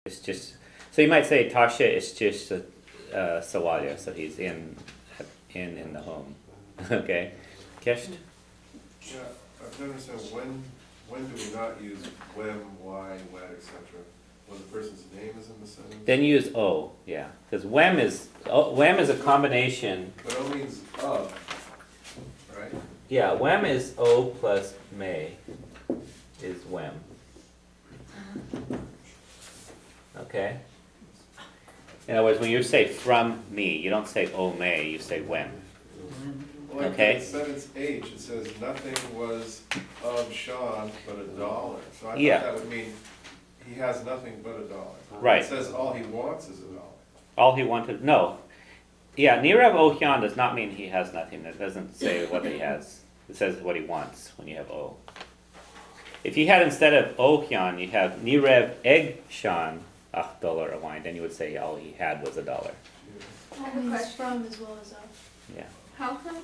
It's just, so you might say Tasha is just Sawalya, so he's in the home. Okay, Kesht? Yeah, I've noticed that when do we not use when, why, when, etc. When the person's name is in the sentence? Then you use O, yeah, because wem is a combination. But O means of, right? Yeah, wem is O plus may is wem. Okay? In other words, when you say from me, you don't say O may, you say wem. Like Okay. in sentence H, it says nothing was of Sean but $1. So I thought Yeah. that would mean he has nothing but $1. Right. It says all he wants is $1. All he wanted, no. Yeah, Nirav Ohyan does not mean he has nothing. It doesn't say what he has. It says what he wants when you have O. If you had instead of Ohyan, you have Nirev Egg Shan $1 a wine, then you would say all he had was $1. I have a question. From as well as of. Yeah. How come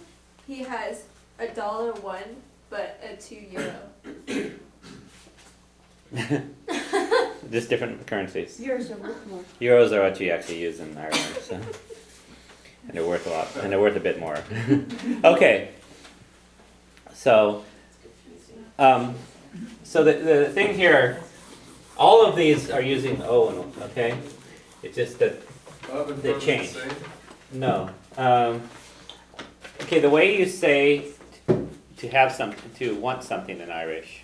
he has $1 but a €2? Just different currencies. Yours are worth more. Euros are what you actually use in Ireland, so. And they're worth a lot, and they're worth a bit more. Okay. So, so the thing here, all of these are using O, okay? It's just that Of and they from change. the same? No. Okay, the way you say to have something, to want something in Irish,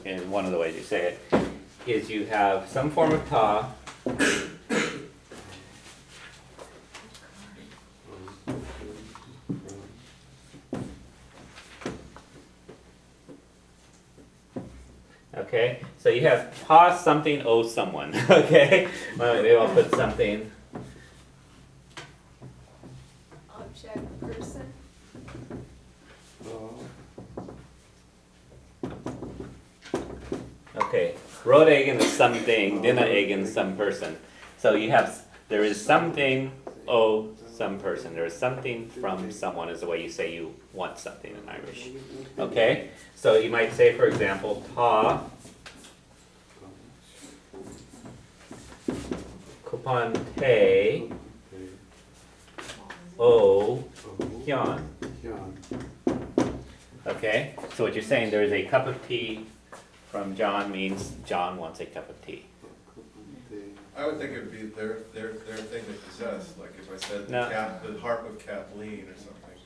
and one of the ways you say it, is you have some form of ta. Okay, so you have ta something, o someone. Okay, well, maybe I'll put something. Object, person. Okay, road egg is something, dinner egg is some person. So you have, there is something, oh, some person. There is something from someone is the way you say you want something in Irish. Okay, so you might say, for example, ta kupon te o hyun. Okay, so what you're saying, there is a cup of tea from John means John wants a cup of tea. I would think it would be their thing they possess, like if I said No. the harp of Kathleen or something.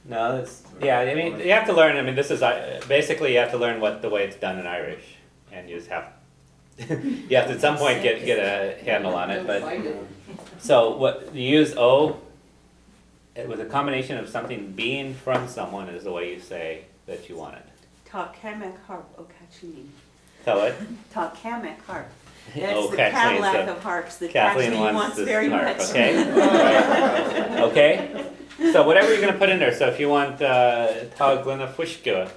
No, that's, yeah, I mean, you have to learn, I mean, this is, basically you have to learn the way it's done in Irish. And you just have, you have to at some point get a handle on it, but, so what, you use O, with a combination of something being from someone is the way you say that you want it. Ta Kamek harp, O Kathleen. Tell it. Ta Kamek harp. Oh, That's the Kathleen, Cadillac so of harps that Kathleen Kathleen wants wants this very harp, much. okay? Right. Okay? So whatever you're gonna put in there, so if you want Ta Glena Fushka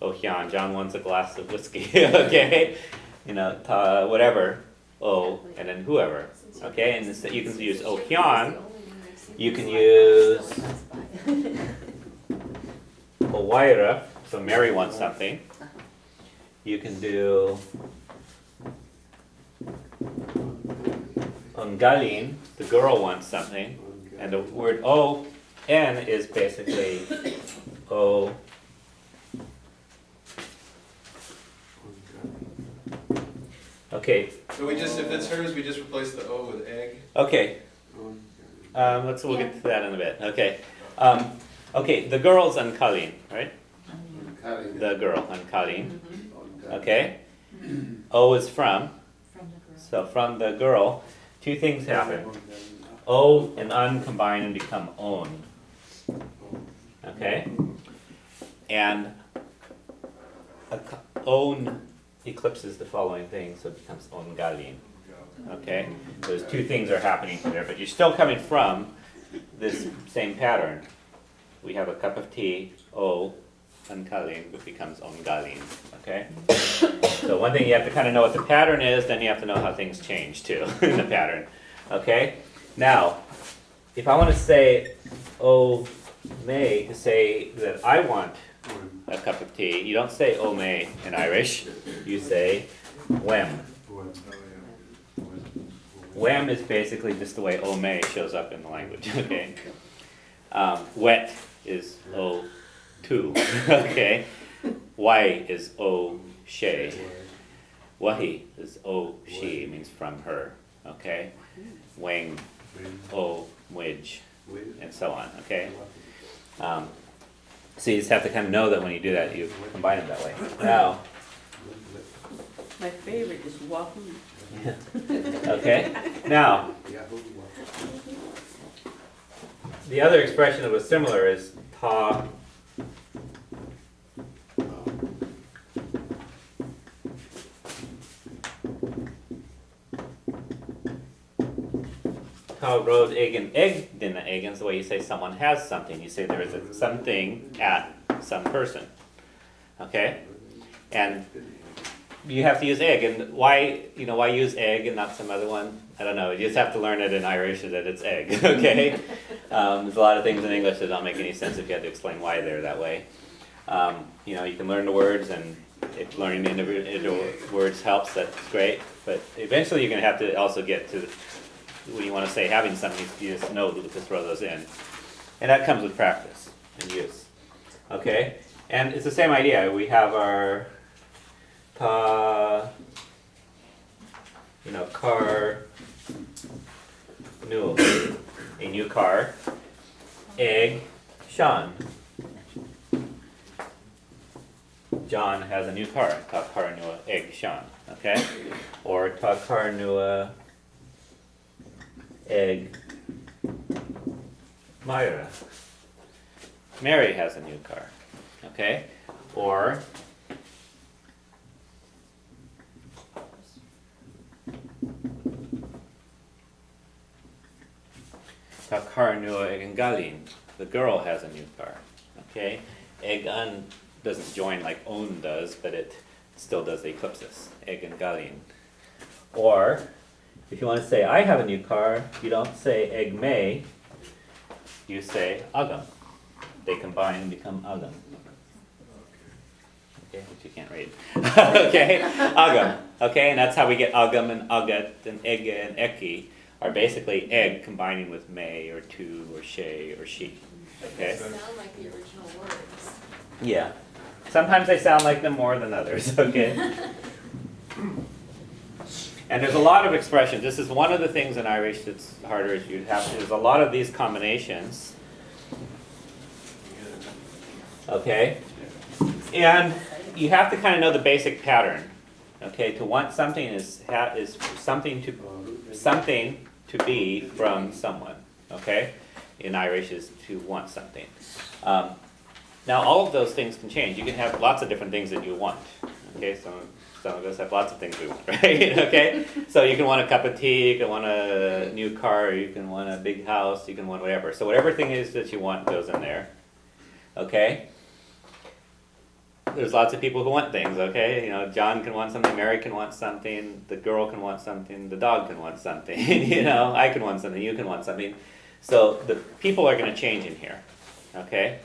Ohyan, John wants a glass of whiskey, okay? You know, Ta whatever, O, and then whoever, okay? And you can use Ohyan, you can use Owaira, so Mary wants something. You can do Ongalin, the girl wants something, and the word O, N is basically O. Okay, So we just, if it's hers, we just replace the O with egg. okay. We'll get to that in a bit. Okay. Okay, the girl's Onkalin, right? The girl, Onkalin. Okay. O is from. So from the girl, two things happen. O and un combine and become own. Okay? And own eclipses the following thing, so it becomes on galin. Okay? Those two things are happening there, but you're still coming from this same pattern. We have a cup of tea, O, Onkalin, which becomes Ongalin. Okay? So one thing you have to kind of know what the pattern is, then you have to know how things change too in the pattern. Okay? Now, if I want to say O may to say that I want a cup of tea, you don't say O may in Irish, you say wem. Wem is basically just the way ome shows up in the language, okay? Wet is o tu, okay? Wai is o she. Wahi is o she, means from her, okay? Wang, o mwij, and so on, okay? So you just have to kind of know that when you do that, you combine it that way. Now, My favorite is wahoo. okay, now, the other expression that was similar is ta. Ta rode egen egg dina egen is the way you say someone has something. You say there is something at some person. Okay? And you have to use egg, and why use egg and not some other one? I don't know. You just have to learn it in Irish that it's egg. Okay, there's a lot of things in English that don't make any sense if you have to explain why they're that way. You can learn the words, and if learning the individual words helps, that's great. But eventually, you're going to have to also get to when you want to say having something, you just know to throw those in, and that comes with practice and use. Okay, and it's the same idea. We have our car, new, a new car, egg, Sean. John has a new car, ta car nua, egg, Sean, okay? Or ta car nua, egg, Myra. Mary has a new car, okay? Or ta car nua egg galin. The girl has a new car. Okay? Egg un doesn't join like on does, but it still does the eclipsis. Egg and galin. Or if you want to say I have a new car, you don't say egg may, you say agam. They combine and become agam. Okay, which you can't read. Okay, agam. Okay, and that's how we get agam and agat and egg and eki are basically egg combining with may or tu or she or she. Okay? They sound like the original words. Yeah. Sometimes they sound like them more than others, okay? And there's a lot of expressions. This is one of the things in Irish that's harder is there's a lot of these combinations. Okay? And you have to kind of know the basic pattern. Okay, to want something is something to be from someone. Okay, in Irish is to want something. Now all of those things can change. You can have lots of different things that you want. Okay, some of us have lots of things we want, right? Okay, so you can want a cup of tea, you can want a new car, you can want a big house, you can want whatever. So whatever thing is that you want goes in there. Okay. There's lots of people who want things, okay? John can want something, Mary can want something, the girl can want something, the dog can want something, I can want something, you can want something. So the people are going to change in here, okay?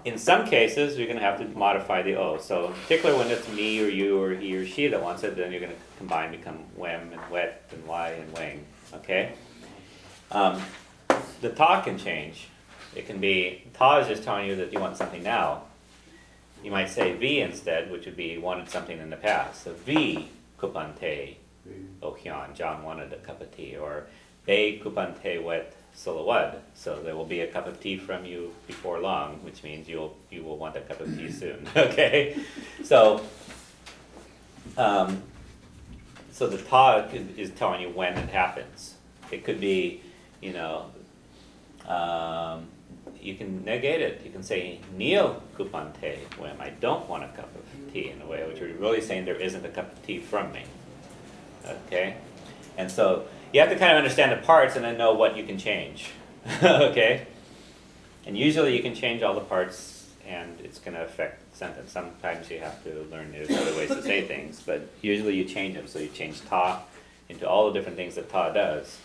In some cases, you're going to have to modify the O. So in particular when it's me or you or he or she that wants it, then you're going to combine, become wem and wet and y and wang, okay? The ta can change. It can be, ta is just telling you that you want something now. You might say V instead, which would be wanted something in the past. So V kupante okyan, John wanted a cup of tea. Or Be kupante wet solawad. So there will be a cup of tea from you before long, which means you will want a cup of tea soon. Okay? So the ta is telling you when it happens. It could be, you can negate it. You can say neo kupante when I don't want a cup of tea in a way, which you're really saying there isn't a cup of tea from me. Okay? And so you have to kind of understand the parts and then know what you can change. Okay? And usually you can change all the parts and it's going to affect the sentence. Sometimes you have to learn there's other ways to say things, but usually you change them. So you change ta into all the different things that ta does.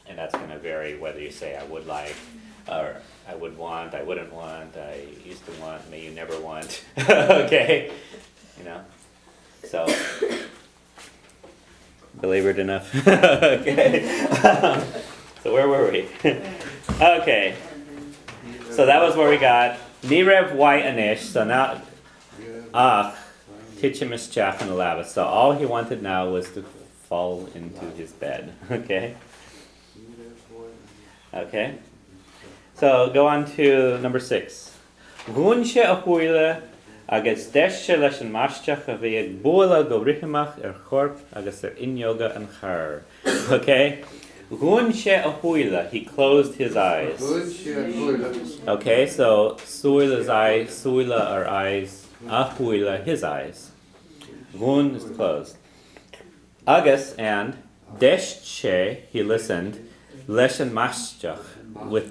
And that's going to vary whether you say I would like, or I would want, I wouldn't want, I used to want, may you never want. Okay? So Belabored enough? Okay. So where were we? Okay. So that was where we got Nirev Y Anish. So now Ach Tichimus Chaff and Lava. So all he wanted now was to fall into his bed. Okay. Okay. So go on to number 6. Gunshe ahuile agus deshe leis an masteach a bhí ag bóla go richimeach chorp agus inyoga an char. Okay? Gunshe ahuile, he closed his eyes. Okay, so suila's eyes, suila are eyes, ahuile, his eyes. Gun is closed. Agus and deshe, he listened, leis an masteach, with